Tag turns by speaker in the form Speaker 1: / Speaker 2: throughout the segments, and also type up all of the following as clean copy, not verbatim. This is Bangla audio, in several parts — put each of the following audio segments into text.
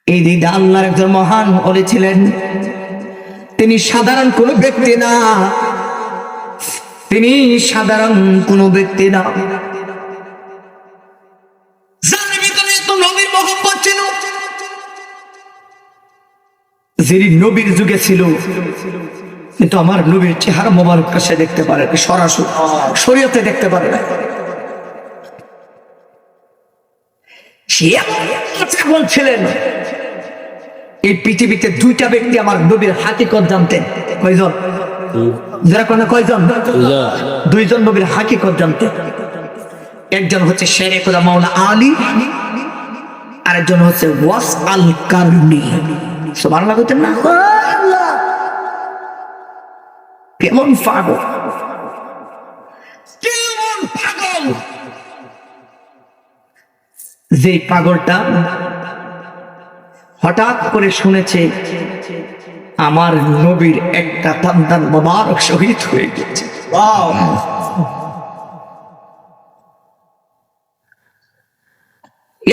Speaker 1: এই দিদা আল্লাহর একজন মহান ওলি ছিলেন। তিনি সাধারণ কোনো ব্যক্তি না, তিনি সাধারণ কোনো ব্যক্তি না। যার ভিতরে এত নবীর মহব্বত ছিল, যিনি নবীর যুগে ছিল, কিন্তু আমার নবীর চেহারা মোবারক সে দেখতে পারে, সরাসরি শরীয়তে দেখতে পারে না। সে বলছিলেন এই পৃথিবীতে দুইটা ব্যক্তি আমার নবীর হাকিকত জানতেন। কয়জন? যারা কোনো কয়জন? দুইজন নবীর হাকিকত জানতেন। একজন হচ্ছে শেরে খোদা মাওলা আলী, আরেকজন হচ্ছে ওয়াস আল কারনি। সুবহানাল্লাহ বলতেন না? কেমন পাগল, কেমন পাগল! যে পাগলটা হঠাৎ করে শুনেছে আমার নবীর একটা সন্তান মোবারক শহীদ হয়ে গেছে।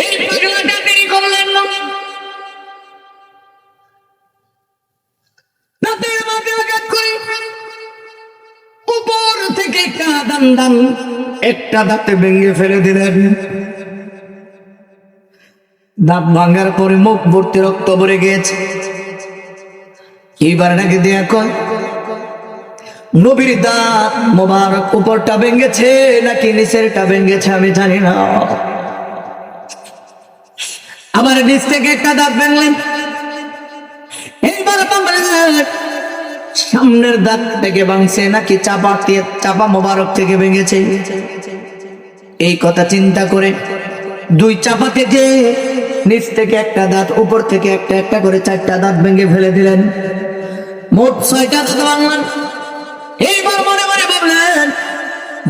Speaker 1: এই পাগলটা দেরি করলেন না, উপর থেকে একটা দান একটা দাঁতে ভেঙে ফেলে দিলেন। দাঁত ভাঙার পরে মুখ ভর্তি রক্ত ভরে গিয়েছে। এইবার নাকি দেয়া কয় নবীর দাঁত মোবারক উপরটা ভেঙেছে নাকি নিচেরটা ভেঙেছে আমি জানি না। আবার নিচ থেকে একটা দাঁত ভাঙলেন। এইবার সামনের দাঁত থেকে ভাঙছে নাকি চাপা মোবারক থেকে ভেঙেছে। এই কথা চিন্তা করে দুই চাপা থেকে নিচ থেকে একটা দাঁত, উপর থেকে একটা একটা করে চারটা দাঁত ভেঙে ফেলে দিলেন। মোট 6টা দাঁত ভাঙলেন। এইবার মনে মনে ভাবলেন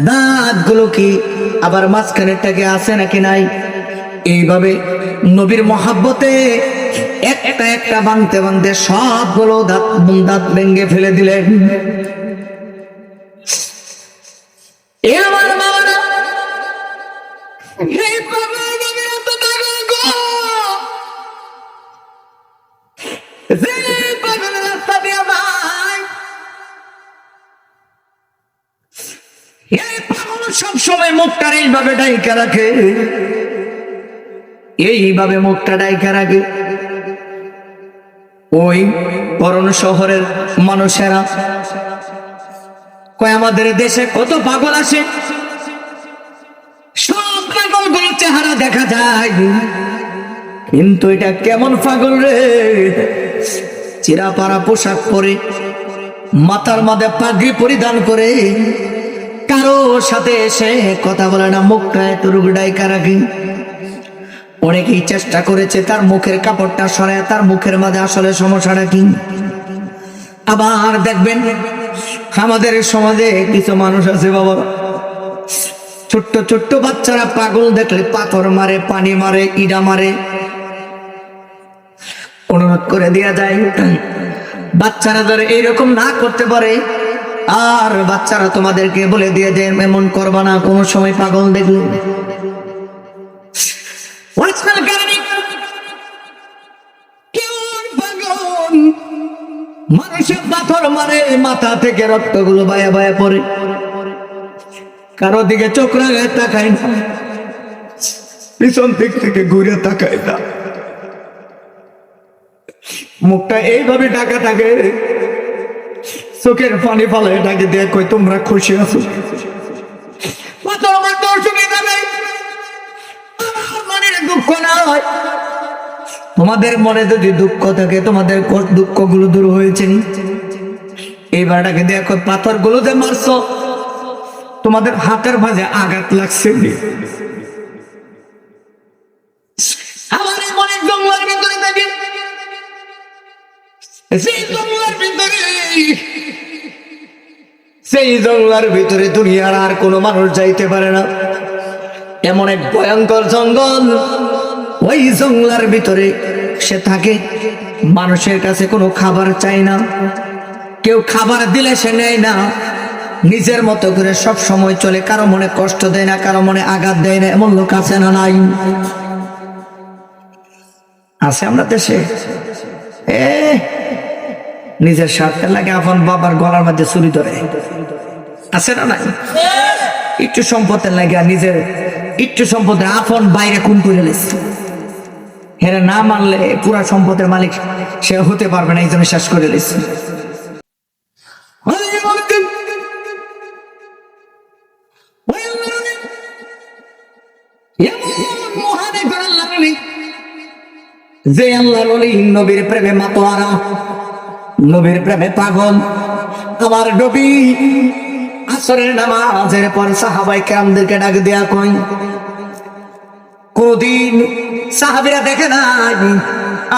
Speaker 1: দাঁতগুলো কি আবার মাঝখানেরটাকে আছে নাকি নাই। এইভাবে নবীর মহাব্বতে একটা একটা ভাঙতে ভাঙতে সবগুলো দাঁত ভেঙে ফেলে দিলেন। এবার বাবারা সবসময় মুখটা এইভাবে ডাইকা রাখে, এইভাবে মুখটা ডাইকা রাখে। ওই বরণ শহরের মানুষেরা কয় আমাদের দেশে কত পাগল আসে, সব পাগলগুলোর চেহারা দেখা যায়, কিন্তু এটা কেমন পাগল রে! চিরাপাড়া পোশাক পরে, মাথার মাঝে পাগড়ি পরিধান করে, কারো সাথে এসে কথা বলে না, মুখটা এত রুগডাইকা রাখে। অনেকেই চেষ্টা করেছে তার মুখের কাপড়টা সরায় তার মুখের মাঝে আসলে সমস্যাটা কি। আবার দেখবেন আমাদের সমাজে কিছু মানুষ আছে বাবা, ছোট্ট ছোট্ট বাচ্চারা পাগল দেখলে পাথর মারে, পানি মারে, ইডা মারে। অনুরোধ করে দেয়া যায় বাচ্চারা ধরে এইরকম না করতে পারে, আর বাচ্চারা তোমাদেরকে বলে দিয়ে যে এমন করবা না কোনো সময় পাগল দেখলে। মানুষের পাথর মারে, মাথা থেকে রক্তগুলো বায়া বায়া পড়ে, কারো দিকে চোখ রাগায় তাকায় না, পিছন দিক থেকে ঘুরে তাকায় না, মুখটা এইভাবে ঢাকা থাকে, চোখের পানি ফালে ডাকে দিয়ে কই তোমরা খুশি আছো? দুঃখ না হয়, তোমাদের মনে যদি দুঃখ থাকে তোমাদের দুঃখ গুলো দূর হয়েছে। এইবার ডাকে দিয়ে কই পাথর গুলো যে মারছো তোমাদের হাতের ভাঁজে আঘাত লাগছে। আমার মনে জঙ্গলের ভিতরে থাকে, সেই জঙ্গলের ভিতরে দুনিয়ার আর কোনো মানুষ যাইতে পারে না, এমন এক ভয়ঙ্কর জঙ্গল। ওই জঙ্গলের ভিতরে সে থাকে, মানুষের কাছে কোনো খাবার চায় না, কেউ খাবার দিলে সে নেয় না, নিজের মতো করে সব সময় চলে, কারো মনে কষ্ট দেয় না, কারো মনে আঘাত দেয় না, এমন লোক আছে না নাই? আছে আমরা দেশে? নিজের স্বার্থের লাগে আপন বাবার গলার মধ্যে ছুরি ধরে, আছে না নাই? একটু সম্পদের লাগে নিজের একটু সম্পদের আপন বাইরে খুন করে লেছে। হেরা না মানলে পুরা সম্পদের মালিক সে হতে পারবে না, এই জন্য শেষ করে লেছে। যে আল্লাহর ওলি নবীর প্রেমে মাতোয়ারা, নবীর প্রেমে পাগল। আমার নবী আসরের নামাজের পর সাহাবায়ে কেরামদেরকে ডাক দেয়া কই, কোনদিন সাহাবীরা দেখে নাই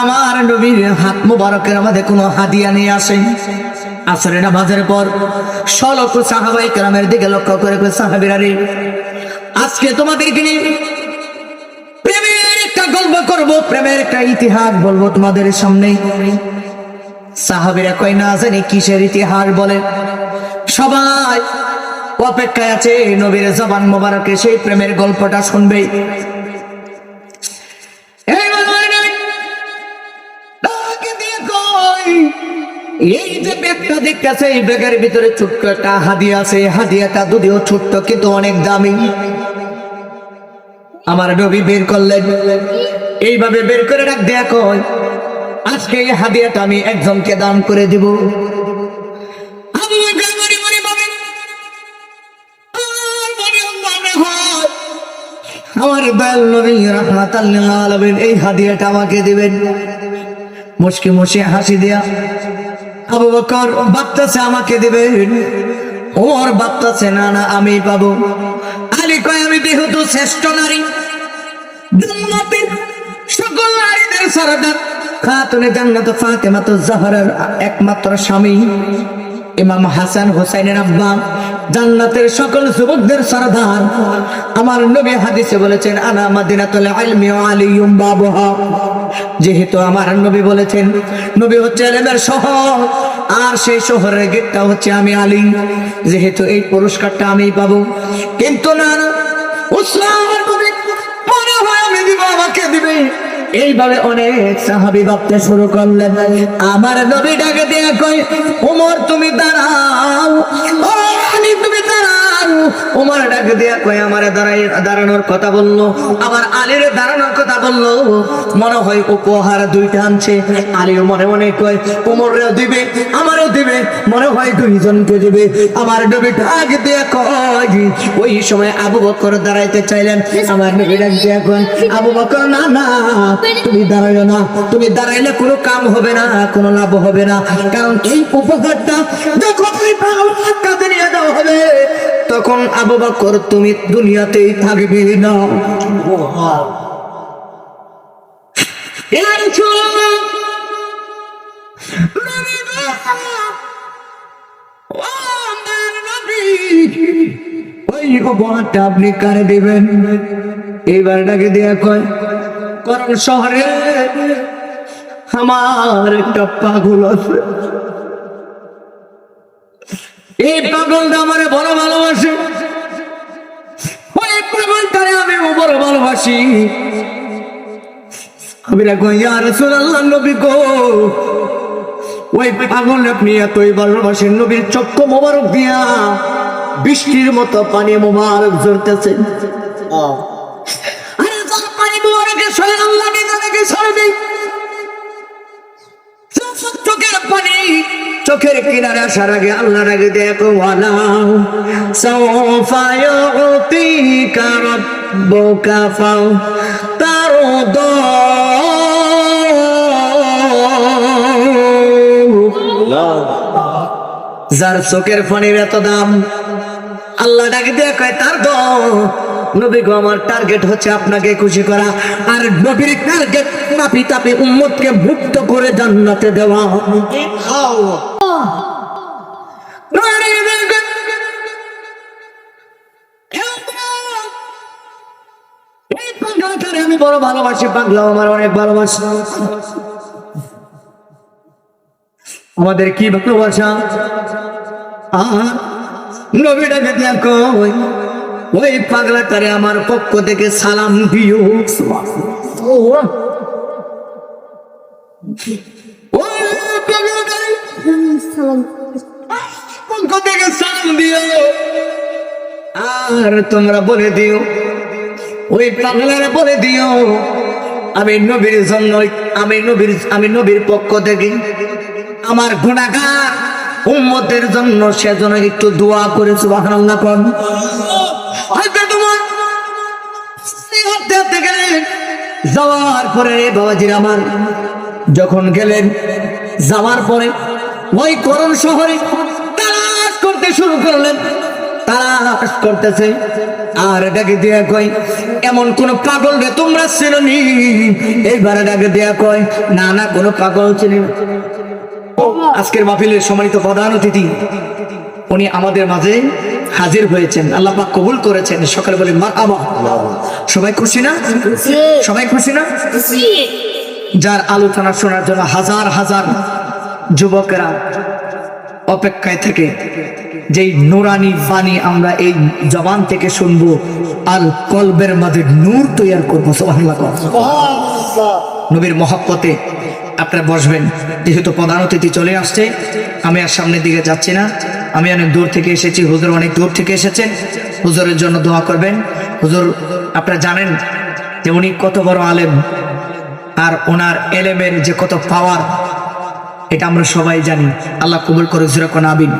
Speaker 1: আমার নবীর হাত মুবারকের মধ্যে কোনো হাদিয়া নিয়ে আসে। আসরের নামাজের পর 16 সাহাবায়ে কেরামের দিকে লক্ষ্য করে কই, সাহাবীরা রে, আজকে তোমাদেরকে নিয়ে প্রেমের একটা গল্প করব, প্রেমের একটা ইতিহাস বলবো তোমাদের সামনে। সাহাবীরা কই, না জানি কিসের ইতিহাস বলে। সবাই অপেক্ষায় আছে নবীর জবান মোবারকে সেই প্রেমের গল্পটা শুনবে। এই যে ব্যাগটা দেখতেছে, এই ব্যাগের ভিতরে ছোট্ট একটা হাদিয়া আছে। হাদিয়াটা যদিও ছোট্ট কিন্তু অনেক দামি। আমার নবী বের করলেন, এইভাবে বের করে রাখ দেয়া কয়, আজকে এই হাদিয়াটা আমি একজনকে দান করে দিব। আমার দয়াল নবী রাহমাতাল লিল আলামিন এই হাদিয়াটা আমাকে দিবেন। মুস্কি মুস্কি হাসি দিয়া আবু বকর ভাবতেছে আমাকে দিবেন, ওমর ভাবতেছে না না আমি পাবো। আলী কয়, আমি যেহেতু শ্রেষ্ঠ নারী, জান্নাতের সকল নারীদের সরদার, খাতুনে জান্নাত ফাতেমাতুজ জাহরার একমাত্র স্বামী, ইমাম হাসান হোসেনের আব্বা, জান্নাতের সকল যুবকদের সরদার। আমার নবী হাদিসে বলেছেন, আনা মাদিনাতুল ইলমি ওয়া আলিয়ুম বাবুহা। যেহেতু আমার নবী বলেছেন নবী হচ্ছে ইলমের শহর, আর সেই শহরের গেটটা হচ্ছে আমি আলী, যেহেতু এই পুরস্কারটা আমি পাবো। কিন্তু না না, উসমান নবী মনে হয় আমি দিব, আমাকে দিবে। এইভাবে অনেক সাহাবী ভাবতে শুরু করলেন। আমার নবী ডাকে দিয়ে কয়, ওমর তুমি দাঁড়াও, ও আলী তুমি দাঁড়াও। ওমর ডাকে দিয়ে কয়, আমারে দাঁড়ানোর কথা বললো, আবার আলীর দাঁড়ানোর কথা বললো। মনে হয় উপহার দুইটা আনছে। আলী মনে মনে কয়, ওমরেও দিবে আমারও দিবে, মনে হয় দুইজনকে দিবে। আমার নবী ডাকে দিয়ে কয়, ওই সময় আবু বকর দাঁড়াইতে চাইলেন। আমার নবী ডাক দিয়ে কয়, আবু বকর না না, তুমি দাঁড়াইও না, তুমি দাঁড়াইলে কোনো কাম হবে না, কোনো লাভ হবে না। কারণ এই উপহারটা যখন কাঁধে নিয়ে দেওয়া হবে, তখন আবু বকর তুমি দুনিয়াতেই থাকবে না। ওই উপহারটা আপনি কারে দিবেন? এইবার ডাকে দেয়া কয়, কারণ শহরে আমার একটা পাগল আছে, এই পাগলটা আমারে বড় ভালোবাসে, ওই পাগলটারে আমি বড় ভালোবাসি। আমি কই, ইয়া রাসূলুল্লাহ, নবী গো, ওই পাগল আপনি এতই ভালোবাসেন, নবীর চক্ষু মোবারক দিয়া বৃষ্টির মতো পানি মোবারক ঝরতেছে। আরে যখন পানি মোবারকে সরে আল্লাহ নিদানকে সরবে, চোখের পানি চোখের কিনারে আসার আগে আল্লাহর আগে দেখো, ওয়ালা সাওফা ইউতিকা রাব্বুকা ফাতারদা। যার চোখের পানির এত দাম, আল্লাহ ডাকে দিয়ে কয়, তার তো নবী গো, আমার টার্গেট হচ্ছে আপনাকে খুশি করা, আর নবীর টার্গেট নাপি তাপি উম্মতকে মুক্ত করে জান্নাতে দেওয়া। আমি বড় ভালোবাসি, পাগলাও আমার অনেক ভালোবাসি। আমাদের কি ভালোবাসা! আর নবীটাকে দেখো, ওই পাগলাটারে আমার পক্ষ থেকে সালাম দিও। ওই পাগলটারে পক্ষ থেকে সালাম দিও, আর তোমরা বলে দিও, ওই পাগলারে বলে দিও আমি নবীর জন্য, আমি নবীর পক্ষ থেকে আমার গুনাহগার উম্মতের জন্য সেজন্য একটু দোয়া করে সুবহানাল্লাহ কোন। হয়তো তোমার হাঁটতে গেলেন, যাওয়ার পরে বাবাজির আমার যখন গেলেন, যাওয়ার পরে ওই করণ শহরে তালাশ করতে শুরু করলেন, তালাশ করতেছে আর ডাকে দিয়া কয় এমন কোন পাগল রে তোমরা চিনি? এইবারে ডাকে দিয়া কয় না না কোনো পাগল চিনি। আজকের মাহফিলের সম্মানিত প্রধান অতিথি উনি আমাদের মাঝে হাজির হয়েছেন, আল্লাহ পাক কবুল করেছেন। সকালে বলি মারহাবা। সবাই খুশি না? সবাই খুশি না? যার আলোচনা শোনার জন্য হাজার হাজার যুবকেরা অপেক্ষায় থেকে, যেই নুরানি বাণী আমরা এই জবান থেকে শুনবো আর কলবের মাঝে নূর তৈরি করবো। সুবহানাল্লাহ। নবীর মহব্বতে আপনারা বসবেন। যেহেতু প্রধান অতিথি চলে আসছে, আমি আর সামনের দিকে যাচ্ছি না, আমি অনেক দূর থেকে এসেছি, হুজুর অনেক দূর থেকে এসেছেন, হুজুরের জন্য দোয়া করবেন। হুজুর আপনারা জানেন যে উনি কত বড় আলেম, আর ওনার এলেমের যে কত পাওয়ার এটা আমরা সবাই জানি। আল্লাহ কবুল করে, হুজুর কোন আমিন।